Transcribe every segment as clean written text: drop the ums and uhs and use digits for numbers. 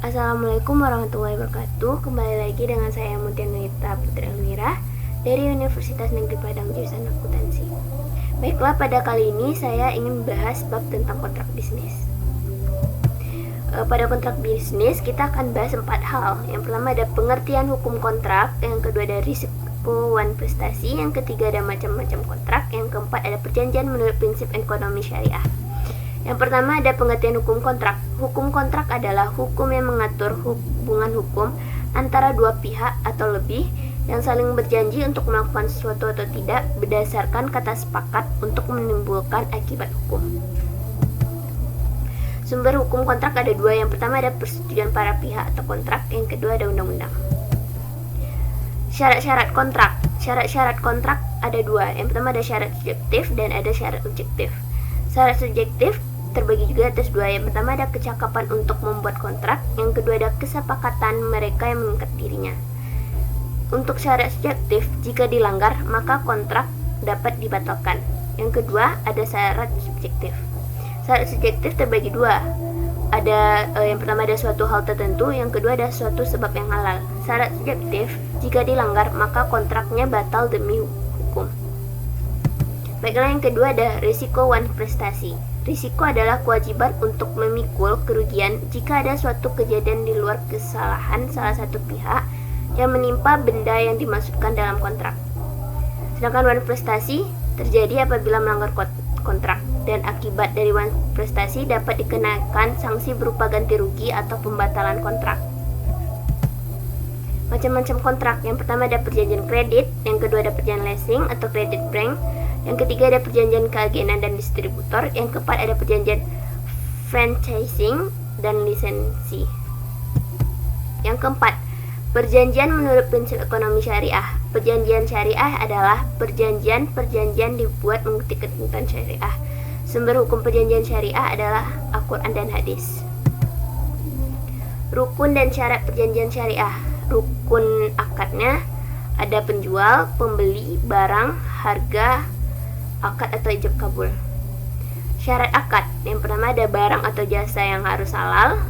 Assalamualaikum warahmatullahi wabarakatuh. Kembali lagi dengan saya Mutia Nurita Putri Elmira dari Universitas Negeri Padang jurusan Akuntansi. Baiklah, pada kali ini saya ingin membahas bab tentang kontrak bisnis. Pada kontrak bisnis kita akan bahas 4 hal. Yang pertama ada pengertian hukum kontrak, yang kedua ada risiko wan prestasi, yang ketiga ada macam-macam kontrak, yang keempat ada perjanjian menurut prinsip ekonomi syariah. Yang pertama ada pengertian hukum kontrak. Hukum kontrak adalah hukum yang mengatur hubungan hukum antara dua pihak atau lebih yang saling berjanji untuk melakukan sesuatu atau tidak berdasarkan kata sepakat untuk menimbulkan akibat hukum. Sumber hukum kontrak ada dua. Yang pertama ada persetujuan para pihak atau kontrak, yang kedua ada undang-undang. Syarat-syarat kontrak. Syarat-syarat kontrak ada dua. Yang pertama ada syarat subjektif dan ada syarat objektif. Syarat subjektif terbagi juga atas dua. Yang pertama ada kecakapan untuk membuat kontrak, yang kedua ada kesepakatan mereka yang mengikat dirinya. Untuk syarat subjektif, jika dilanggar maka kontrak dapat dibatalkan. Yang kedua ada syarat subjektif. Syarat subjektif terbagi dua. Ada yang pertama ada suatu hal tertentu, yang kedua ada suatu sebab yang halal. Syarat subjektif, jika dilanggar maka kontraknya batal demi hukum. Baiklah, yang kedua ada risiko wan prestasi. Risiko adalah kewajiban untuk memikul kerugian jika ada suatu kejadian di luar kesalahan salah satu pihak yang menimpa benda yang dimaksudkan dalam kontrak. Sedangkan wan prestasi terjadi apabila melanggar kontrak, dan akibat dari wan prestasi dapat dikenakan sanksi berupa ganti rugi atau pembatalan kontrak. Macam-macam kontrak. Yang pertama ada perjanjian kredit, yang kedua ada perjanjian leasing atau credit bank, yang ketiga ada perjanjian keagenan dan distributor, yang keempat ada perjanjian franchising dan lisensi. Yang keempat, perjanjian menurut prinsip ekonomi syariah. Perjanjian syariah adalah perjanjian dibuat mengikuti ketentuan syariah. Sumber hukum perjanjian syariah adalah Al-Quran dan hadis. Rukun dan syarat perjanjian syariah. Rukun akadnya ada penjual, pembeli, barang, harga, akad atau ijab kabul. Syarat akad, yang pertama ada barang atau jasa yang harus halal,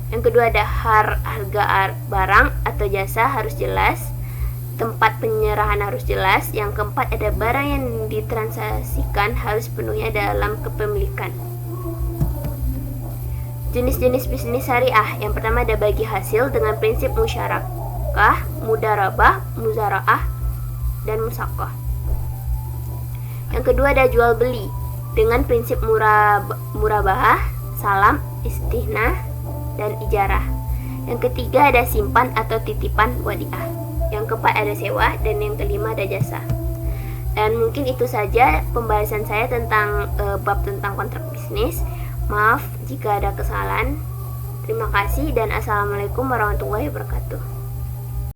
yang kedua ada harga barang atau jasa harus jelas, tempat penyerahan harus jelas, yang keempat ada barang yang ditransaksikan harus penuhnya dalam kepemilikan. Jenis-jenis bisnis syariah, yang pertama ada bagi hasil dengan prinsip musyarakah, mudarabah, muzaraah, dan musaqah. Yang kedua ada jual beli dengan prinsip murabahah, salam, istihna, dan ijarah. Yang ketiga ada simpan atau titipan wadiah. Yang keempat ada sewa, dan yang kelima ada jasa. Dan mungkin itu saja pembahasan saya tentang bab tentang kontrak bisnis. Maaf jika ada kesalahan. Terima kasih dan assalamualaikum warahmatullahi wabarakatuh.